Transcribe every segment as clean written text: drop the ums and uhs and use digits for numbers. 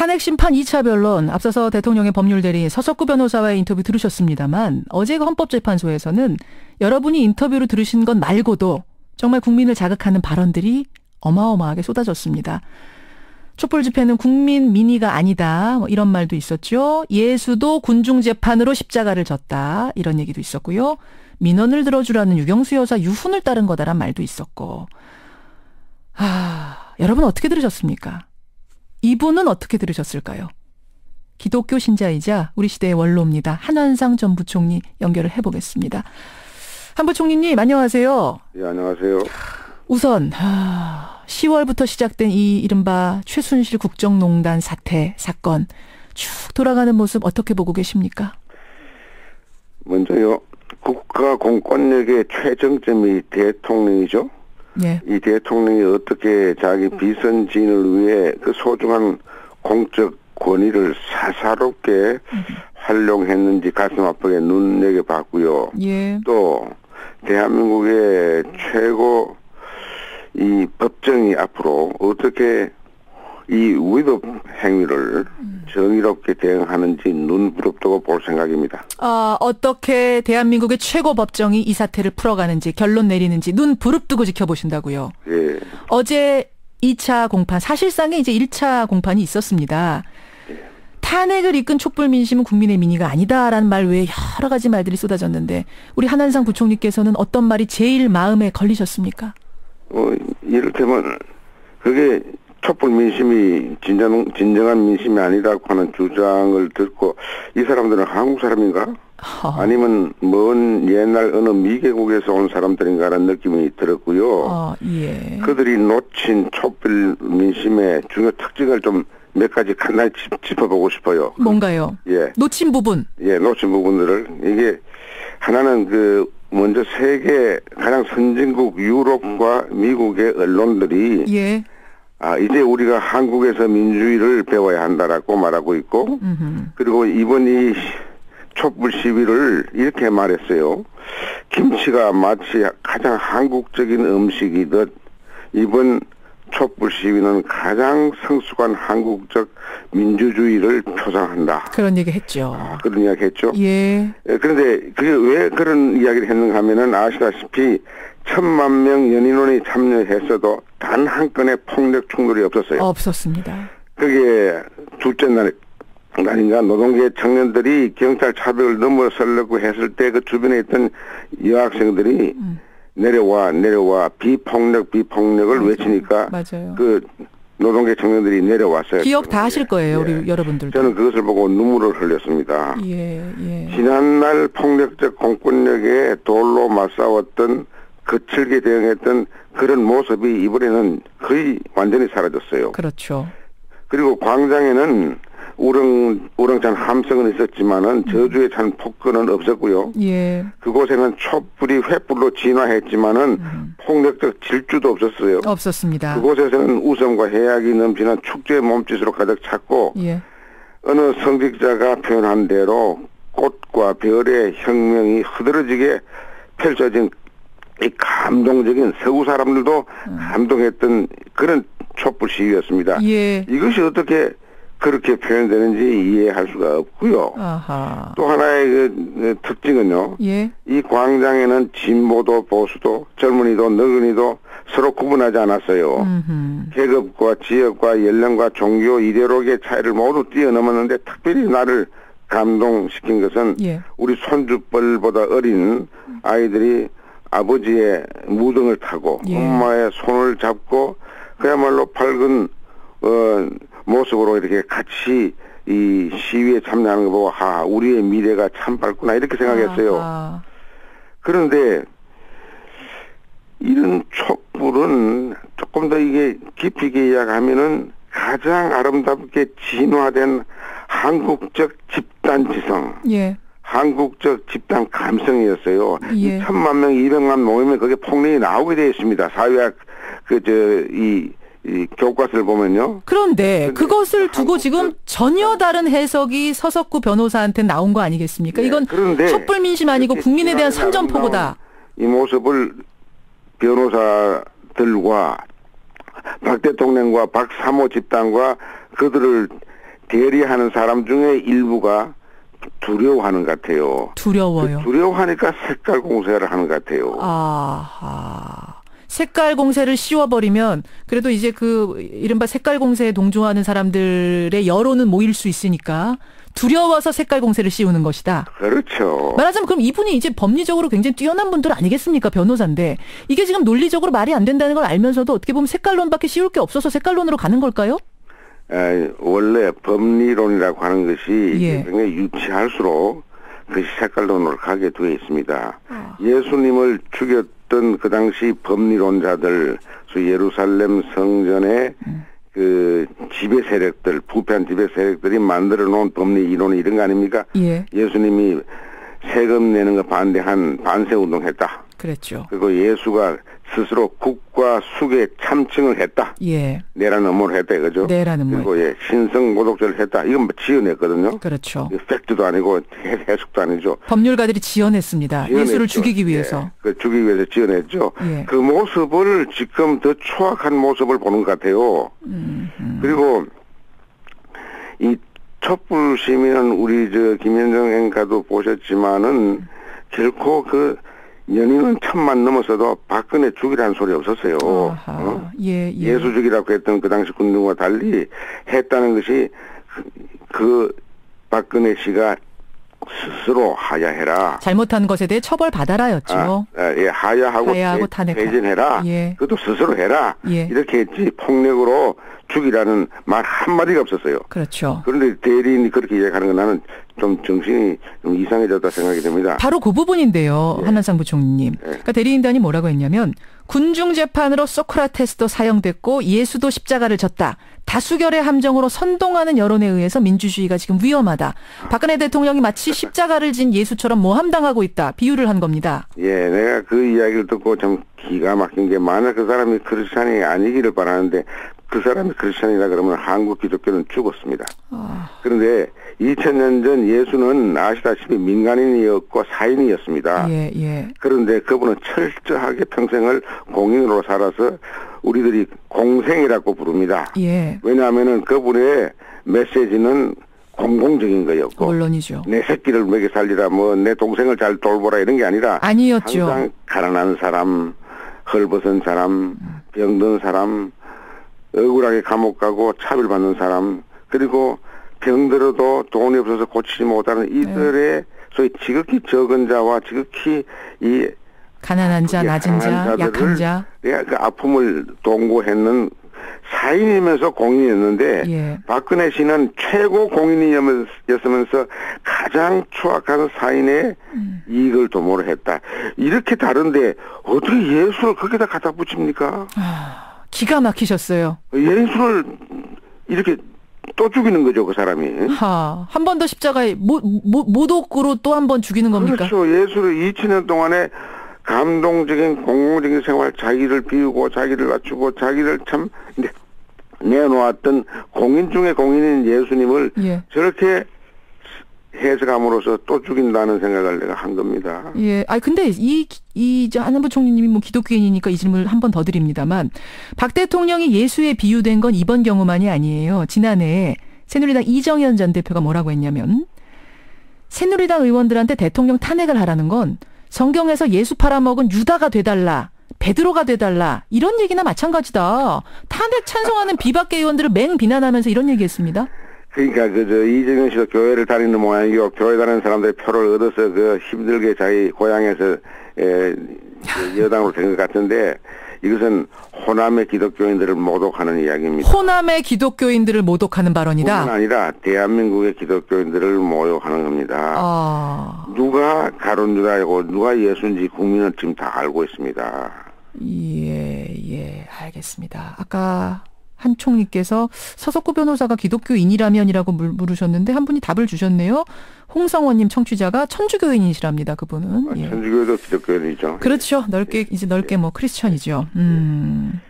탄핵 심판 2차 변론, 앞서서 대통령의 법률대리인 서석구 변호사와의 인터뷰 들으셨습니다만 어제 그 헌법재판소에서는 여러분이 인터뷰로 들으신 것 말고도 정말 국민을 자극하는 발언들이 어마어마하게 쏟아졌습니다. 촛불 집회는 국민 민의가 아니다, 뭐 이런 말도 있었죠. 예수도 군중재판으로 십자가를 졌다, 이런 얘기도 있었고요. 민원을 들어주라는 유경수 여사 유훈을 따른 거다란 말도 있었고. 여러분 어떻게 들으셨습니까? 이분은 어떻게 들으셨을까요? 기독교 신자이자 우리 시대의 원로입니다. 한완상 전 부총리 연결을 해보겠습니다. 한 부총리님 안녕하세요. 예, 안녕하세요. 우선 10월부터 시작된 이 이른바 최순실 국정농단 사건 쭉 돌아가는 모습 어떻게 보고 계십니까? 먼저요. 국가 공권력의 최정점이 대통령이죠. 네. 이 대통령이 어떻게 자기 비선진을 위해 그 소중한 공적 권위를 사사롭게 활용했는지 가슴 아프게 눈여겨봤고요. 예. 또 대한민국의 최고 이 법정이 앞으로 어떻게 이 위법 행위를 정의롭게 대응하는지 눈부릅뜨고 볼 생각입니다. 어떻게 대한민국의 최고 법정이 이 사태를 풀어가는지 결론 내리는지 눈 부릅뜨고 지켜보신다고요. 예. 어제 2차 공판, 사실상의 이제 1차 공판이 있었습니다. 예. 탄핵을 이끈 촛불 민심은 국민의 민의가 아니다라는 말 외에 여러 가지 말들이 쏟아졌는데 우리 한완상 부총리께서는 어떤 말이 제일 마음에 걸리셨습니까? 이를테면 그게 촛불 민심이 진정한 민심이 아니라고 하는 주장을 듣고 이 사람들은 한국 사람인가? 아니면 먼 옛날 어느 미개국에서 온 사람들인가라는 느낌이 들었고요. 예. 그들이 놓친 촛불 민심의 중요 특징을 좀 몇 가지 간단히 짚어보고 싶어요. 뭔가요? 예. 놓친 부분. 예, 놓친 부분들을. 이게 하나는 먼저 세계 가장 선진국 유럽과 미국의 언론들이 예. 이제 우리가 한국에서 민주주의를 배워야 한다라고 말하고 있고, 그리고 이번 이 촛불 시위를 이렇게 말했어요. 김치가 마치 가장 한국적인 음식이듯 이번 촛불 시위는 가장 성숙한 한국적 민주주의를 표상한다. 그런 얘기 했죠. 그런 이야기 했죠. 예. 그런데 그게 왜 그런 이야기를 했는가 하면은 아시다시피 1,000만 명 연인원이 참여했어도 단 한 건의 폭력 충돌이 없었어요. 없었습니다. 그게 둘째 날인가 노동계 청년들이 경찰 차벽을 넘어서려고 했을 때 그 주변에 있던 여학생들이 내려와 비폭력을 외치니까 맞아요. 그 노동계 청년들이 내려왔어요. 기억 다 하실 거예요. 예. 우리 여러분들도. 저는 그것을 보고 눈물을 흘렸습니다. 예. 지난날 폭력적 공권력에 돌로 맞싸웠던 거칠게 대응했던 그런 모습이 이번에는 거의 완전히 사라졌어요. 그렇죠. 그리고 광장에는 우렁찬 함성은 있었지만은 저주에 찬 폭거는 없었고요. 예. 그곳에는 촛불이 횃불로 진화했지만은 폭력적 질주도 없었어요. 없었습니다. 그곳에서는 웃음과 해악이 넘치는 축제의 몸짓으로 가득 찼고 예. 어느 성직자가 표현한 대로 꽃과 별의 혁명이 흐드러지게 펼쳐진 이 감동적인 서구 사람들도 감동했던 그런 촛불 시위였습니다. 예. 이것이 어떻게 그렇게 표현되는지 이해할 수가 없고요. 아하. 또 하나의 그 특징은요. 예. 이 광장에는 진보도 보수도 젊은이도 늙은이도 서로 구분하지 않았어요. 계급과 지역과 연령과 종교 이데올로기의 차이를 모두 뛰어넘었는데 특별히 나를 감동시킨 것은 예. 우리 손주뻘보다 어린 아이들이 아버지의 무등을 타고 예. 엄마의 손을 잡고 그야말로 밝은 모습으로 이렇게 같이 이 시위에 참여하는 거 보고 우리의 미래가 참 밝구나 이렇게 생각했어요. 그런데 이런 촛불은 조금 더 이게 깊이 있게 이야기하면은 가장 아름답게 진화된 한국적 집단지성, 예. 한국적 집단 감성이었어요. 예. 1,000만 명, 200만 모이면 그게 폭력이 나오게 되어 있습니다. 사회학 이 교과서를 보면요. 그런데 그것을 두고 지금 전혀 다른 해석이 서석구 변호사한테 나온 거 아니겠습니까? 네, 이건 촛불 민심 아니고 국민에 대한 선전포고다. 이 모습을 변호사들과 박 대통령과 박 사모 집단과 그들을 대리하는 사람 중에 일부가 두려워하는 것 같아요. 두려워요. 두려워하니까 색깔 공세를 하는 것 같아요. 색깔 공세를 씌워버리면 그래도 이제 그 이른바 색깔 공세에 동조하는 사람들의 여론은 모일 수 있으니까 두려워서 색깔 공세를 씌우는 것이다. 그렇죠. 말하자면 그럼 이분이 이제 법리적으로 굉장히 뛰어난 분들 아니겠습니까? 변호사인데 이게 지금 논리적으로 말이 안 된다는 걸 알면서도 어떻게 보면 색깔론밖에 씌울 게 없어서 색깔론으로 가는 걸까요? 원래 법리론이라고 하는 것이 예. 굉장히 유치할수록 그것이 색깔론으로 가게 되어 있습니다. 예수님을 죽였던 그 당시 법리론자들, 예루살렘 성전의 그 지배 세력들, 부패한 지배 세력들이 만들어 놓은 법리 이론이 이런 거 아닙니까? 예. 예수님이 세금 내는 거 반대한 반세 운동했다. 그랬죠. 그리고 예수가 스스로 국가 수괴 참칭을 했다. 예. 내라는 음모를 했다 이거죠. 내라는 음모. 그리고 신성 모독죄를 했다. 이건 지어냈거든요. 그렇죠. 팩트도 아니고 해석도 아니죠. 법률가들이 지어냈습니다. 예수를 죽이기 위해서. 그 죽이기 위해서 지어냈죠. 예. 그 모습을 지금 더 추악한 모습을 보는 것 같아요. 그리고 이 촛불 시민은 우리 김현정 행가도 보셨지만은 결코 그 연인은 1000만 넘어서도 박근혜 죽이라는 소리 없었어요. 예. 예수 죽이라고 했던 그 당시 군중과 달리 했다는 것이 그 박근혜 씨가 스스로 하야해라. 잘못한 것에 대해 처벌받아라였죠. 하야하고 퇴진해라. 예. 그것도 스스로 해라. 예. 이렇게 했지 폭력으로 죽이라는 말 한마디가 없었어요. 그렇죠. 그런데 대리인이 그렇게 이야기하는 건 나는 좀 정신이 좀 이상해졌다 생각이 됩니다. 바로 그 부분인데요. 예. 한한상 부총리님. 그러니까 대리인단이 뭐라고 했냐면 군중재판으로 소크라테스도 사형됐고 예수도 십자가를 졌다. 다수결의 함정으로 선동하는 여론에 의해서 민주주의가 지금 위험하다. 박근혜 대통령이 마치 십자가를 진 예수처럼 모함당하고 있다. 비유를 한 겁니다. 예, 내가 그 이야기를 듣고 참 기가 막힌 게 만약 그 사람이 크리스찬이 아니기를 바라는데 그 사람이 크리스찬이라 그러면 한국 기독교는 죽었습니다. 그런데 2000년 전 예수는 아시다시피 민간인이었고 사인이었습니다. 예. 그런데 그분은 철저하게 평생을 공인으로 살아서 우리들이 공생이라고 부릅니다. 예. 왜냐하면은 그분의 메시지는 공공적인 거였고, 물론이죠. 내 새끼를 먹여 살리라, 내 동생을 잘 돌보라 이런 게 아니라 아니었죠. 항상 가난한 사람, 헐벗은 사람, 병든 사람, 억울하게 감옥 가고 차별받는 사람, 그리고 병들어도 돈이 없어서 고치지 못하는 이들의 소위 지극히 적은 자와 지극히 이 가난한 자, 낮은 자, 약한 자. 내가 그 아픔을 동고했는 사인이면서 공인이었는데 예. 박근혜 씨는 최고 공인이었으면서 가장 추악한 사인의 이익을 도모를 했다. 이렇게 다른데 어떻게 예수를 거기다 갖다 붙입니까? 기가 막히셨어요. 예수를 이렇게 또 죽이는 거죠, 그 사람이. 한 번 더 십자가에 모독으로 또 한 번 죽이는 겁니까? 그렇죠. 예수를 2000년 동안에 감동적인 공공적인 생활, 자기를 비우고 자기를 갖추고 자기를 참 내놓았던 공인 중에 공인인 예수님을 예. 저렇게 해석함으로써 또 죽인다는 생각을 내가 한 겁니다. 예. 근데 한한 부총리님이 뭐 기독교인이니까 이 질문을 한 번 더 드립니다만 박 대통령이 예수에 비유된 건 이번 경우만이 아니에요. 지난해 새누리당 이정현 전 대표가 뭐라고 했냐면 새누리당 의원들한테 대통령 탄핵을 하라는 건 성경에서 예수 팔아먹은 유다가 돼달라. 베드로가 돼달라. 이런 얘기나 마찬가지다. 탄핵 찬성하는 비박계 의원들을 맹비난하면서 이런 얘기했습니다. 그러니까 이정현 씨도 교회를 다니는 모양이고 교회 다니는 사람들의 표를 얻어서 힘들게 자기 고향에서 여당으로 된 것 같은데 이것은 호남의 기독교인들을 모독하는 이야기입니다. 호남의 기독교인들을 모독하는 발언이다. 뿐만 아니라 대한민국의 기독교인들을 모욕하는 겁니다. 누가 가룟 유다이고 누가 예수인지 국민은 지금 다 알고 있습니다. 예, 알겠습니다. 아까 한 총리께서 서석구 변호사가 기독교인이라면이라고 물으셨는데 한 분이 답을 주셨네요. 홍성원님 청취자가 천주교인이시랍니다. 그분은. 예. 천주교도 기독교인이죠. 그렇죠. 넓게 뭐 크리스천이죠.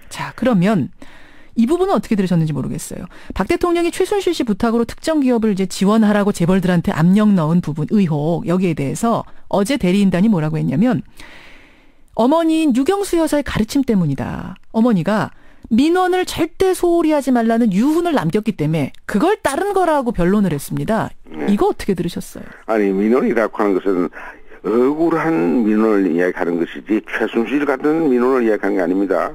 자, 그러면 이 부분은 어떻게 들으셨는지 모르겠어요. 박 대통령이 최순실 씨 부탁으로 특정 기업을 이제 지원하라고 재벌들한테 압력 넣은 부분 의혹 여기에 대해서 어제 대리인단이 뭐라고 했냐면 어머니인 유경수 여사의 가르침 때문이다. 어머니가 민원을 절대 소홀히 하지 말라는 유훈을 남겼기 때문에 그걸 따른 거라고 변론을 했습니다. 네. 이거 어떻게 들으셨어요? 아니 민원이라고 하는 것은 억울한 민원을 이야기하는 것이지 최순실 같은 민원을 이야기하는 게 아닙니다.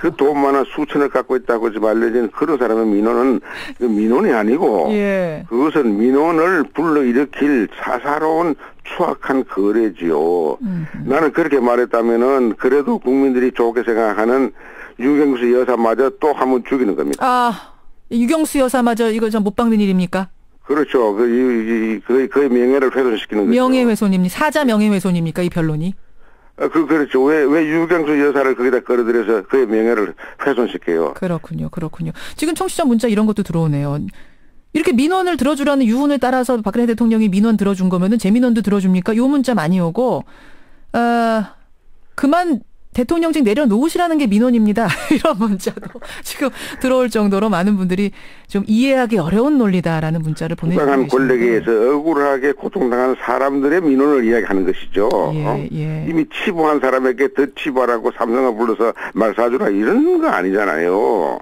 그 돈 많아 수천을 갖고 있다고 말려진 그런 사람의 민원은 민원이 아니고 예. 그것은 민원을 불러일으킬 사사로운 추악한 거래지요. 나는 그렇게 말했다면은 그래도 국민들이 좋게 생각하는 유경수 여사마저 또 한 번 죽이는 겁니다. 아, 유경수 여사마저 이거 좀 못 박는 일입니까? 그렇죠. 그의 명예를 훼손시키는 거죠. 명예훼손입니까? 사자 명예훼손입니까? 이 변론이? 그렇죠. 왜 유경수 여사를 거기다 끌어들여서 그의 명예를 훼손시켜요? 그렇군요. 지금 청취자 문자 이런 것도 들어오네요. 이렇게 민원을 들어주라는 유훈을 따라서 박근혜 대통령이 민원 들어준 거면은 제 민원도 들어줍니까? 요 문자 많이 오고, 그만 대통령직 내려놓으시라는 게 민원입니다. 이런 문자도 지금 들어올 정도로 많은 분들이 좀 이해하기 어려운 논리다라는 문자를 보내주고 계십니다. 부당한 권력에 의해서 억울하게 고통당하는 사람들의 민원을 이야기하는 것이죠. 예. 이미 치부한 사람에게 더 치부하라고 삼성을 불러서 말 사주라 이런 거 아니잖아요. 그래요.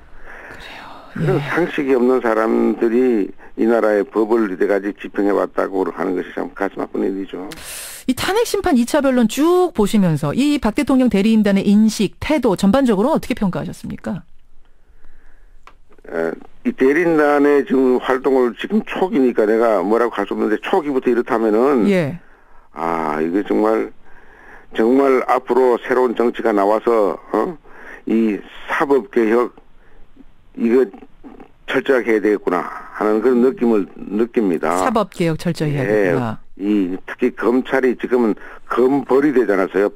그런 상식이 없는 사람들이 이 나라의 법을 이때까지 집행해왔다고 하는 것이 참 가슴 아픈 일이죠. 이 탄핵 심판 2차 변론 쭉 보시면서 이 박 대통령 대리인단의 인식, 태도 전반적으로 어떻게 평가하셨습니까? 이 대리인단의 지금 활동을 지금 초기니까 내가 뭐라고 할 수 없는데 초기부터 이렇다면은 예. 이게 정말 앞으로 새로운 정치가 나와서 이 사법개혁 이거 철저하게 해야 되겠구나 하는 그런 느낌을 느낍니다. 사법개혁 철저히 해야 되겠구나. 특히 검찰이 지금은 검벌이 되지 않았어요.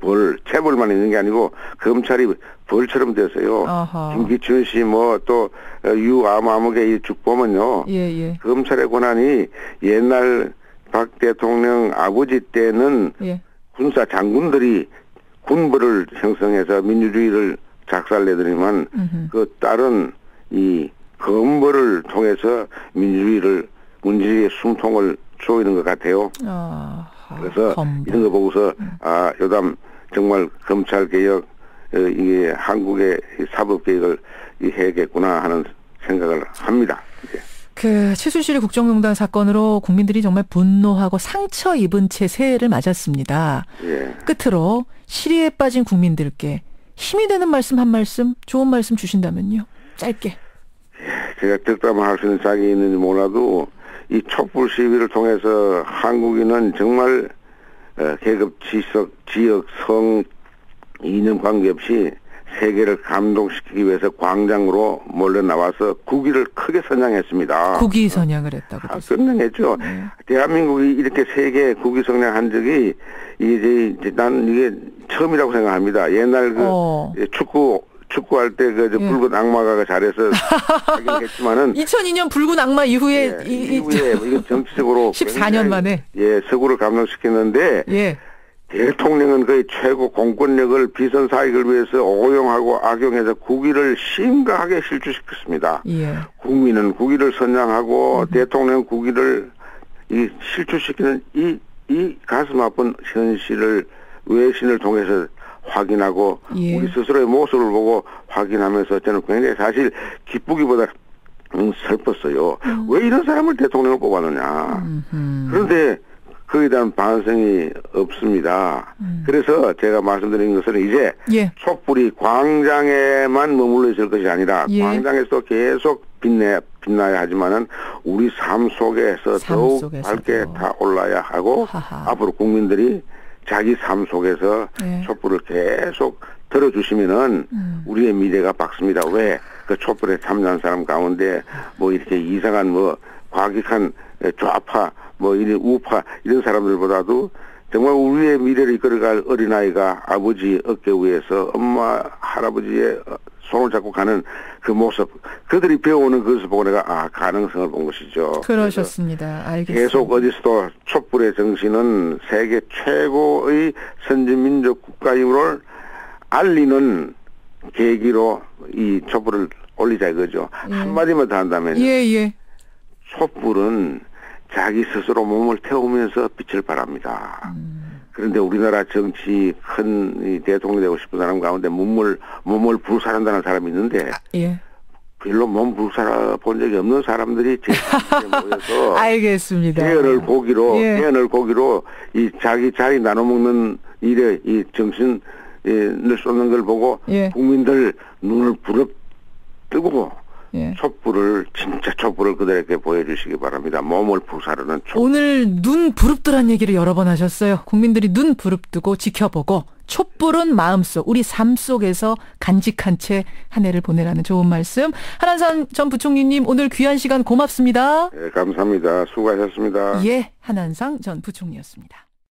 체벌만 있는 게 아니고 검찰이 벌처럼 됐어요. 어허. 김기춘 씨 또 유아무개 쭉 보면요. 예. 검찰의 권한이 옛날 박 대통령 아버지 때는 예. 군사 장군들이 군벌을 형성해서 민주주의를 작살내더니만 그 다른 이 검벌을 통해서 문제의 숨통을 조이는 것 같아요. 그래서 이런 거 보고서 요담 정말 검찰 개혁 이게 한국의 사법 개혁을 해야겠구나 하는 생각을 합니다. 이제. 그 최순실 국정농단 사건으로 국민들이 정말 분노하고 상처 입은 채 새해를 맞았습니다. 예. 끝으로 시리에 빠진 국민들께 힘이 되는 말씀 한 말씀, 좋은 말씀 주신다면요. 짧게. 제가 득담을 할 수 있는 짝이 있는지 몰라도 이 촛불 시위를 통해서 한국인은 정말 계급, 지역, 성, 이념 관계없이 세계를 감동시키기 위해서 광장으로 몰려 나와서 국위를 크게 선양했습니다. 국위 선양을 했다고. 선양했죠. 네. 대한민국이 이렇게 세계 국위 선양한 적이 난 이게 처음이라고 생각합니다. 옛날 축구할 때 붉은 악마가 잘해서 하긴 했지만은 2002년 붉은 악마 이후에 이게 정치적으로 14년 만에 서구를 감동시켰는데 대통령은 거의 최고 공권력을 비선 사익을 위해서 오용하고 악용해서 국위를 심각하게 실추시켰습니다. 국민은 국위를 선양하고 대통령 국위를 실추시키는 이 가슴 아픈 현실을 외신을 통해서 확인하고 우리 스스로의 모습을 보고 확인하면서 저는 굉장히 사실 기쁘기보다 슬펐어요. 왜 이런 사람을 대통령을 뽑았느냐. 그런데 거기에 대한 반성이 없습니다. 그래서 제가 말씀드린 것은 이제 촛불이 광장에만 머물러 있을 것이 아니라 광장에서 계속 빛나야 하지만은 우리 삶 속에서 더욱 밝게 타올라야 하고 앞으로 국민들이 자기 삶 속에서 촛불을 계속 들어주시면은 우리의 미래가 밝습니다. 왜? 그 촛불에 참여한 사람 가운데 이렇게 이상한 과격한 좌파 이런 우파 이런 사람들보다도 정말 우리의 미래를 이끌어갈 어린아이가 아버지 어깨 위에서 엄마 할아버지의 손을 잡고 가는 그 모습, 그들이 배우는 것을 보고 내가 가능성을 본 것이죠. 그러셨습니다. 알겠습니다. 계속 어디서도 촛불의 정신은 세계 최고의 선진민족 국가임을 알리는 계기로 이 촛불을 올리자 이거죠. 한마디만 더 한다면 촛불은 자기 스스로 몸을 태우면서 빛을 발합니다. 그런데 우리나라 정치 큰 이 대통령 되고 싶은 사람 가운데 몸을 불살한다는 사람이 있는데 예. 별로 몸 불살아 본 적이 없는 사람들이 제 모여서 알겠습니다. 대연을 고기로 이 자기 자리 나눠 먹는 일에 이 정신을 쏟는 걸 보고 국민들 눈을 부릅뜨고 진짜 촛불을 그들에게 보여주시기 바랍니다. 몸을 불사르는 촛불. 오늘 눈 부릅뜨란 얘기를 여러 번 하셨어요. 국민들이 눈 부릅뜨고 지켜보고 촛불은 마음속, 우리 삶 속에서 간직한 채 한 해를 보내라는 좋은 말씀. 한한상 전 부총리님 오늘 귀한 시간 고맙습니다. 네, 감사합니다. 수고하셨습니다. 예, 한한상 전 부총리였습니다.